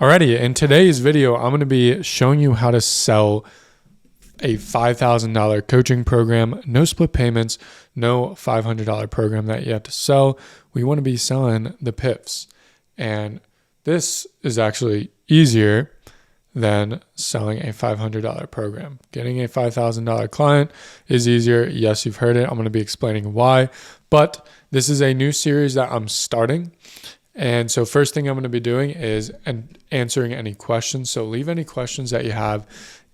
Alrighty, in today's video, I'm going to be showing you how to sell a $5,000 coaching program, no split payments, no $500 program that you have to sell. We want to be selling the PIFs. And this is actually easier than selling a $500 program. Getting a $5,000 client is easier. Yes, you've heard it. I'm going to be explaining why, but this is a new series that I'm starting. And so first thing I'm going to be doing is answering any questions. So leave any questions that you have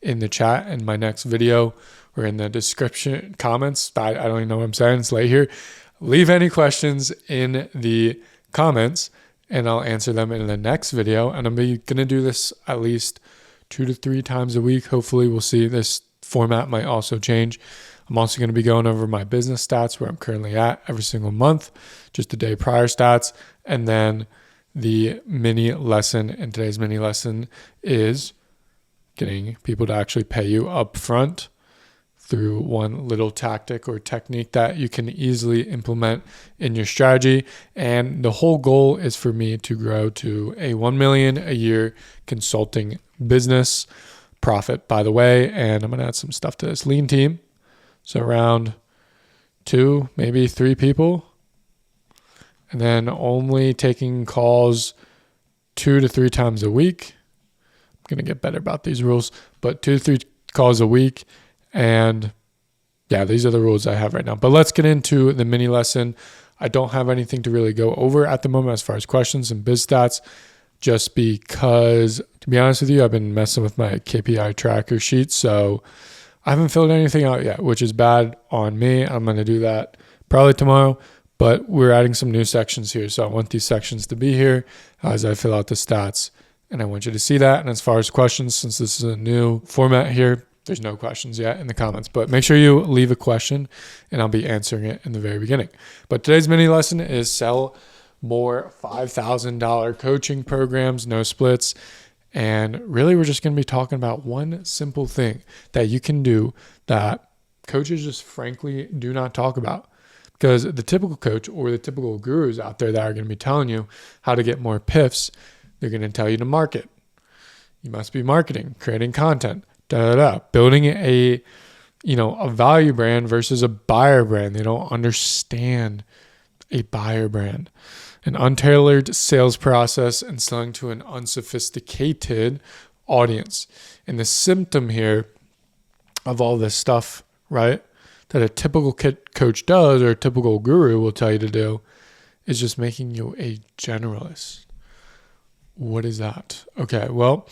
in the chat in my next video or in the description comments. I don't even know what I'm saying. It's late here. Leave any questions in the comments and I'll answer them in the next video. And I'm going to do this at least 2 to 3 times a week. Hopefully we'll see. This format might also change. I'm also going to be going over my business stats, where I'm currently at every single month, just the day prior stats. And then the mini lesson, and today's mini lesson is getting people to actually pay you up front through one little tactic or technique that you can easily implement in your strategy. And the whole goal is for me to grow to a $1 million a year consulting business profit, by the way. And I'm going to add some stuff to this lean team. So around 2, maybe 3 people. And then only taking calls 2 to 3 times a week. I'm going to get better about these rules, but 2 to 3 calls a week. And yeah, these are the rules I have right now. But let's get into the mini lesson. I don't have anything to really go over at the moment as far as questions and biz stats, just because, to be honest with you, I've been messing with my KPI tracker sheet. So I haven't filled anything out yet, which is bad on me. I'm going to do that probably tomorrow, but we're adding some new sections here. So I want these sections to be here as I fill out the stats, and I want you to see that. And as far as questions, since this is a new format here, there's no questions yet in the comments, but make sure you leave a question and I'll be answering it in the very beginning. But today's mini lesson is sell more $5,000 coaching programs, no splits. And really, we're just going to be talking about one simple thing that you can do that coaches just frankly do not talk about. Because the typical coach or the typical gurus out there that are going to be telling you how to get more PIFs, they're going to tell you to market. You must be marketing, creating content, building a value brand versus a buyer brand. They don't understand a buyer brand. An untailored sales process and selling to an unsophisticated audience. And the symptom here of all this stuff, right, that a typical coach does or a typical guru will tell you to do is just making you a generalist. What is that? Okay, well,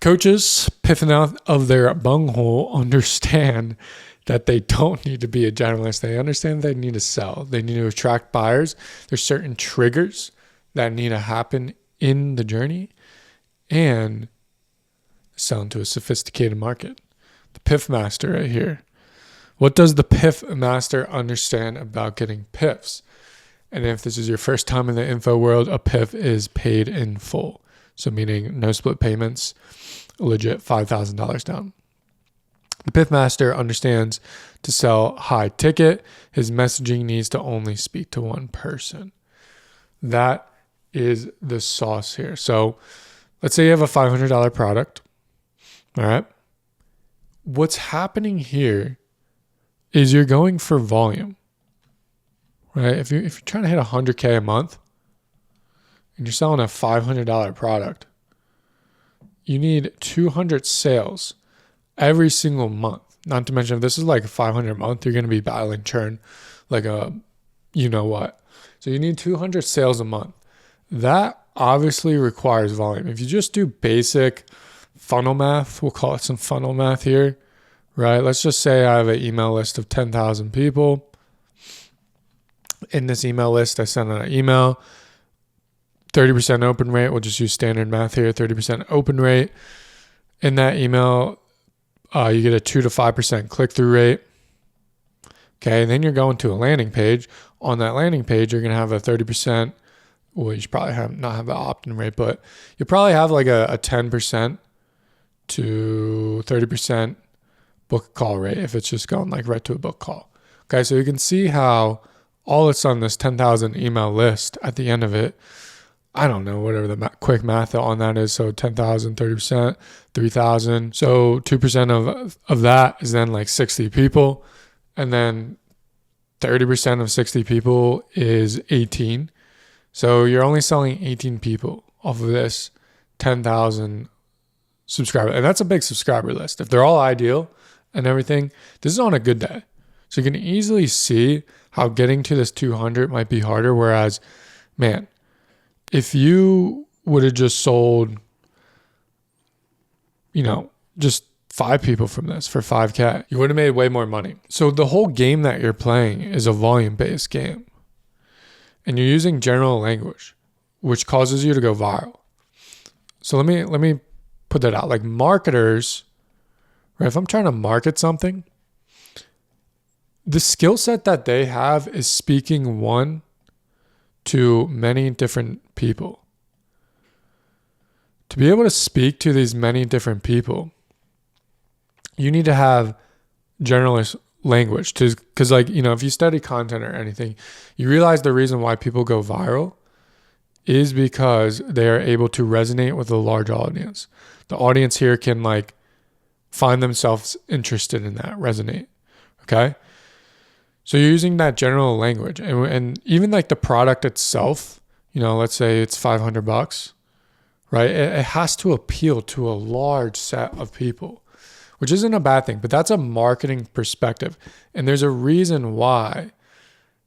coaches piffing out of their bunghole understand that they don't need to be a generalist. They understand they need to sell. They need to attract buyers. There's certain triggers that need to happen in the journey and selling to a sophisticated market. The PIF master right here. What does the PIF master understand about getting PIFs? And if this is your first time in the info world, a PIF is paid in full. So meaning no split payments, legit $5,000 down. The PIF master understands to sell high ticket, his messaging needs to only speak to one person. That is the sauce here. So let's say you have a $500 product. All right. What's happening here is you're going for volume, right? If you're trying to hit 100K a month and you're selling a $500 product, you need 200 sales every single month. Not to mention, if this is like a 500 a month, you're going to be battling churn like a you-know-what. So you need 200 sales a month. That obviously requires volume. If you just do basic funnel math, we'll call it some funnel math here, right? Let's just say I have an email list of 10,000 people. In this email list, I send out an email. 30% open rate. We'll just use standard math here. 30% open rate. In that email, you get a 2 to 5% click-through rate. Okay, and then you're going to a landing page. On that landing page, you're going to have a 30%. Well, you should probably not have an opt-in rate, but you probably have like a 10% to 30% book call rate if it's just going like right to a book call. Okay, so you can see how all that's on this 10,000 email list at the end of it, I don't know, whatever the quick math on that is. So 10,000, 30%, 3,000. So 2% of that is then like 60 people. And then 30% of 60 people is 18. So you're only selling 18 people off of this 10,000 subscriber. And that's a big subscriber list. If they're all ideal and everything, this is on a good day. So you can easily see how getting to this 200 might be harder. Whereas, man, if you would have just sold, just 5 people from this for $5K, you would have made way more money. So the whole game that you're playing is a volume-based game. And you're using general language, which causes you to go viral. So let me put that out. Like marketers, right? If I'm trying to market something, the skill set that they have is speaking to many different people. To be able to speak to these many different people, you need to have generalist language. Because if you study content or anything, you realize the reason why people go viral is because they are able to resonate with a large audience. The audience here can find themselves interested in that, resonate. Okay? So you're using that general language, and even the product itself, let's say it's $500, right? It has to appeal to a large set of people, which isn't a bad thing, but that's a marketing perspective. And there's a reason why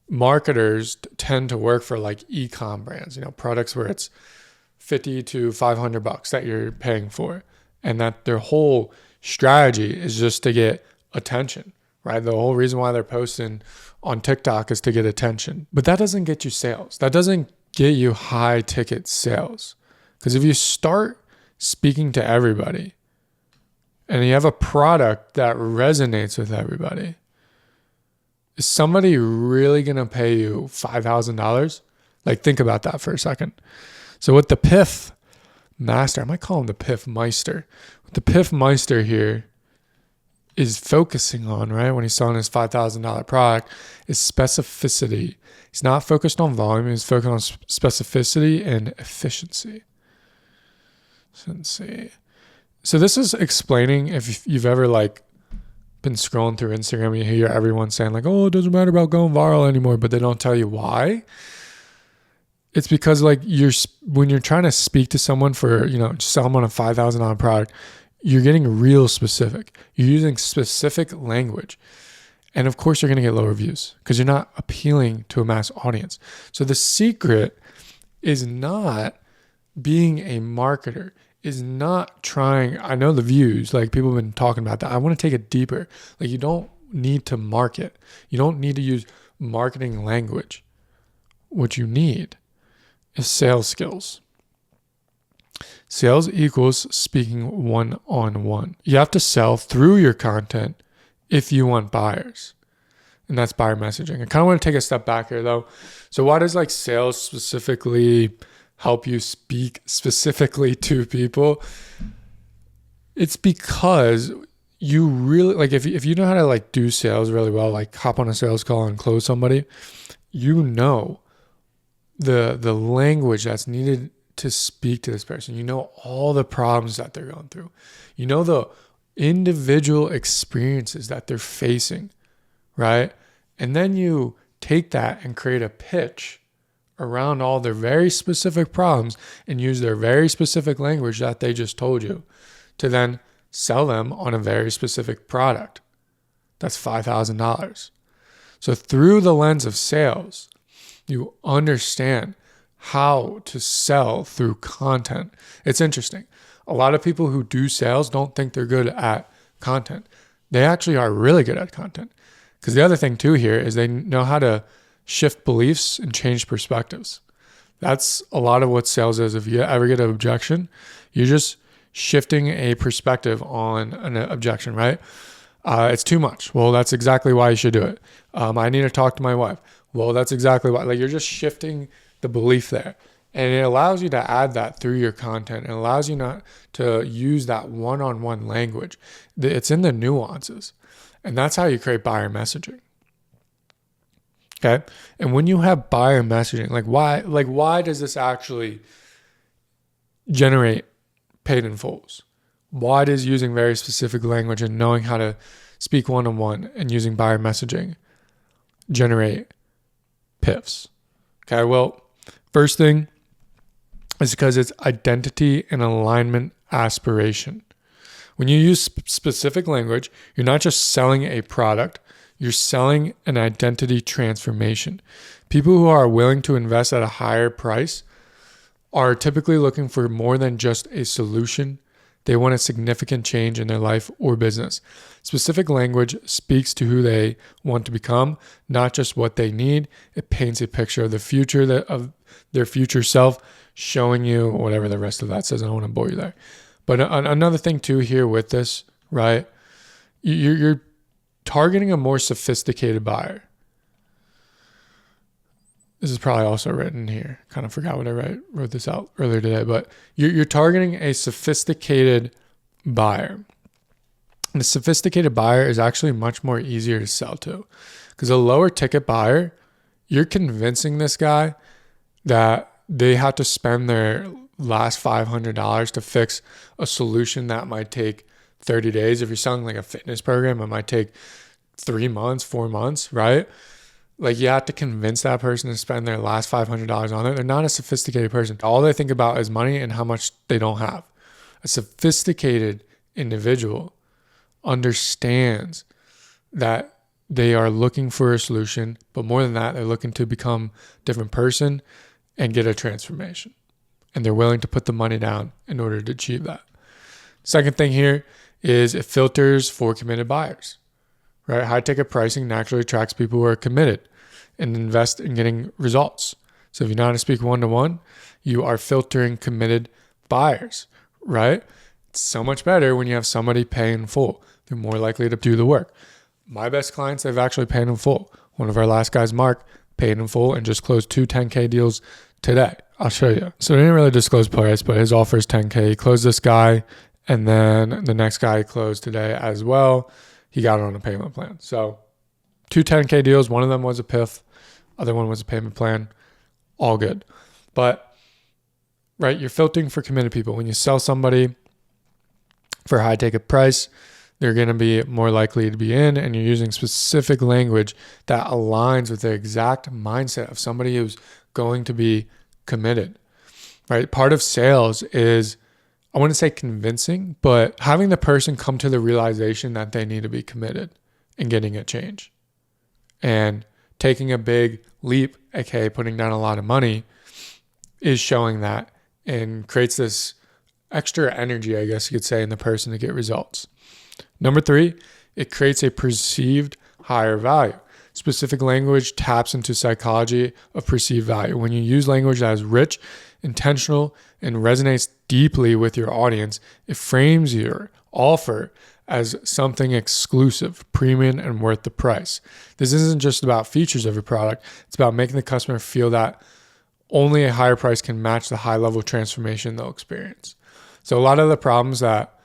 marketers tend to work for e-com brands, products where it's $50 to $500 that you're paying for, and that their whole strategy is just to get attention. Right? The whole reason why they're posting on TikTok is to get attention. But that doesn't get you sales. That doesn't get you high ticket sales. Because if you start speaking to everybody and you have a product that resonates with everybody, is somebody really going to pay you $5,000? Think about that for a second. So with the Piff Master, I might call him the Piff Meister. With the Piff Meister here, is focusing on, right, when he's selling his $5,000 product, is specificity. He's not focused on volume. He's focused on specificity and efficiency. So this is explaining, if you've ever been scrolling through Instagram, you hear everyone saying oh, it doesn't matter about going viral anymore, but they don't tell you why. It's because when you're trying to speak to someone for, sell them on a $5,000 product, you're getting real specific. You're using specific language. And of course, you're going to get lower views because you're not appealing to a mass audience. So the secret is not being a marketer, is not trying, I know the views, people have been talking about that. I want to take it deeper. You don't need to market. You don't need to use marketing language. What you need is sales skills. Sales equals speaking one-on-one. You have to sell through your content if you want buyers. And that's buyer messaging. I kind of want to take a step back here though. So why does sales specifically help you speak specifically to people? It's because you really, if you know how to do sales really well, hop on a sales call and close somebody, the language that's needed to speak to this person. All the problems that they're going through. The individual experiences that they're facing, right? And then you take that and create a pitch around all their very specific problems and use their very specific language that they just told you to then sell them on a very specific product. That's $5,000. So through the lens of sales, you understand how to sell through content. It's interesting. A lot of people who do sales don't think they're good at content. They actually are really good at content. Because the other thing too here is they know how to shift beliefs and change perspectives. That's a lot of what sales is. If you ever get an objection, you're just shifting a perspective on an objection, right? It's too much. Well, that's exactly why you should do it. I need to talk to my wife. Well, that's exactly why. You're just shifting the belief there. And it allows you to add that through your content. It allows you not to use that one-on-one language. It's in the nuances. And that's how you create buyer messaging. Okay? And when you have buyer messaging, why does this actually generate paid in fulls? Why does using very specific language and knowing how to speak one-on-one and using buyer messaging generate PIFs? Okay, well, first thing is because it's identity and alignment aspiration. When you use specific language, you're not just selling a product, you're selling an identity transformation. People who are willing to invest at a higher price are typically looking for more than just a solution. They want a significant change in their life or business. Specific language speaks to who they want to become, not just what they need. It paints a picture of the future, of their future self, showing you whatever the rest of that says. I don't want to bore you there. But another thing too here with this, right? You're targeting a more sophisticated buyer. This is probably also written here. Kind of forgot what I wrote this out earlier today, but you're targeting a sophisticated buyer. And the sophisticated buyer is actually much more easier to sell to, because a lower ticket buyer, you're convincing this guy that they have to spend their last $500 to fix a solution that might take 30 days. If you're selling like a fitness program, it might take 3 months, 4 months, right? Like you have to convince that person to spend their last $500 on it. They're not a sophisticated person. All they think about is money and how much they don't have. A sophisticated individual understands that they are looking for a solution, but more than that, they're looking to become a different person and get a transformation. And they're willing to put the money down in order to achieve that. Second thing here is it filters for committed buyers, right? High ticket pricing naturally attracts people who are committed and invest in getting results. So if you know how to speak one-to-one, you are filtering committed buyers, right? It's so much better when you have somebody pay in full. They're more likely to do the work. My best clients, they've actually paid in full. One of our last guys, Mark, paid in full and just closed 2 10K deals today. I'll show you. So they didn't really disclose price, but his offer is 10K. He closed this guy, and then the next guy he closed today as well. He got it on a payment plan. So 2 10K deals. One of them was a PIF. Other one was a payment plan. All good. But, right, you're filtering for committed people. When you sell somebody for a high ticket price, they're going to be more likely to be in, and you're using specific language that aligns with the exact mindset of somebody who's going to be committed, right? Part of sales is, I want to say convincing, but having the person come to the realization that they need to be committed and getting a change and taking a big leap, aka putting down a lot of money, is showing that and creates this extra energy, I guess you could say, in the person to get results. Number 3, it creates a perceived higher value. Specific language taps into psychology of perceived value. When you use language that is rich, intentional, and resonates deeply with your audience, it frames your offer as something exclusive, premium, and worth the price. This isn't just about features of your product. It's about making the customer feel that only a higher price can match the high level of transformation they'll experience. So a lot of the problems that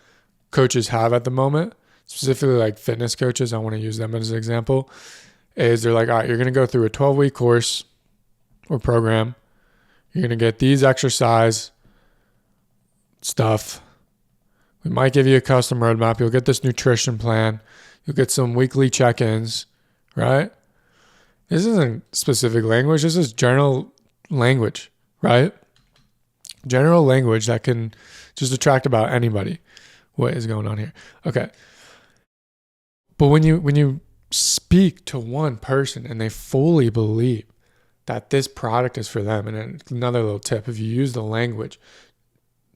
coaches have at the moment, specifically like fitness coaches, I want to use them as an example, is they're like, all right, you're going to go through a 12-week course or program. You're going to get these exercise stuff. We might give you a custom roadmap. You'll get this nutrition plan. You'll get some weekly check-ins, right? This isn't specific language. This is general language, right? General language that can just attract about anybody. What is going on here? Okay. But when you speak to one person and they fully believe that this product is for them, and then another little tip, if you use the language,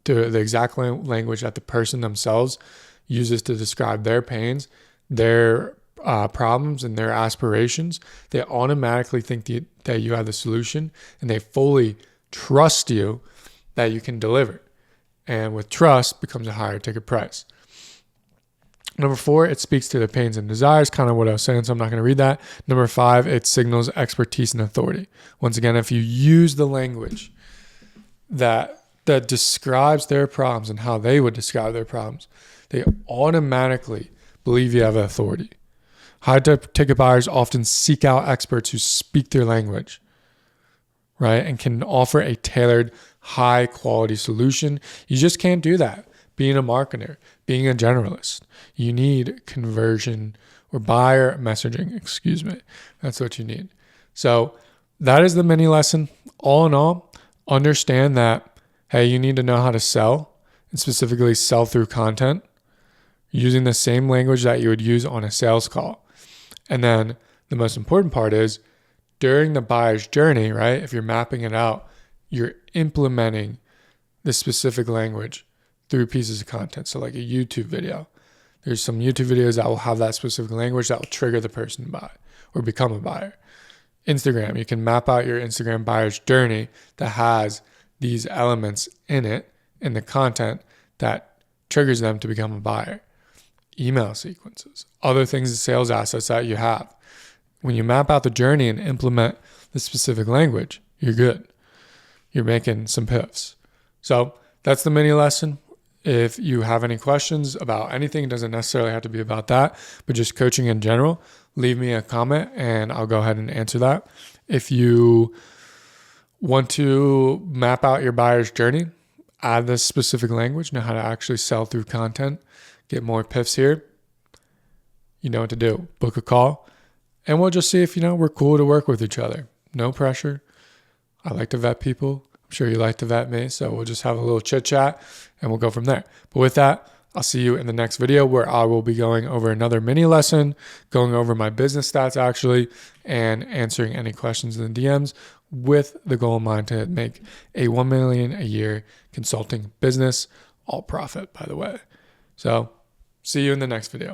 the exact language that the person themselves uses to describe their pains, their problems, and their aspirations, they automatically think that you have the solution, and they fully trust you that you can deliver. And with trust becomes a higher ticket price. Number 4, it speaks to the pains and desires, kind of what I was saying, so I'm not going to read that. Number 5, it signals expertise and authority. Once again, if you use the language that describes their problems and how they would describe their problems, they automatically believe you have authority. High ticket buyers often seek out experts who speak their language, right, and can offer a tailored high quality solution. You just can't do that being a marketer, being a generalist. You need conversion or buyer messaging, excuse me. That's what you need. So that is the mini lesson. All in all, understand that, hey, you need to know how to sell, and specifically sell through content using the same language that you would use on a sales call. And then the most important part is during the buyer's journey, right? If you're mapping it out, you're implementing the specific language through pieces of content. So like a YouTube video, there's some YouTube videos that will have that specific language that will trigger the person to buy or become a buyer. Instagram, you can map out your Instagram buyer's journey that has these elements in it, in the content that triggers them to become a buyer. Email sequences, other things, sales assets that you have. When you map out the journey and implement the specific language, you're good. You're making some piffs. So that's the mini lesson. If you have any questions about anything, it doesn't necessarily have to be about that, but just coaching in general, leave me a comment and I'll go ahead and answer that. If you want to map out your buyer's journey, add this specific language, know how to actually sell through content, get more piffs here, you know what to do. Book a call and we'll just see if, we're cool to work with each other. No pressure. I like to vet people. I'm sure you like to vet me. So we'll just have a little chit chat and we'll go from there. But with that, I'll see you in the next video where I will be going over another mini lesson, going over my business stats actually, and answering any questions in the DMs with the goal in mind to make a $1 million a year consulting business, all profit, by the way. So see you in the next video.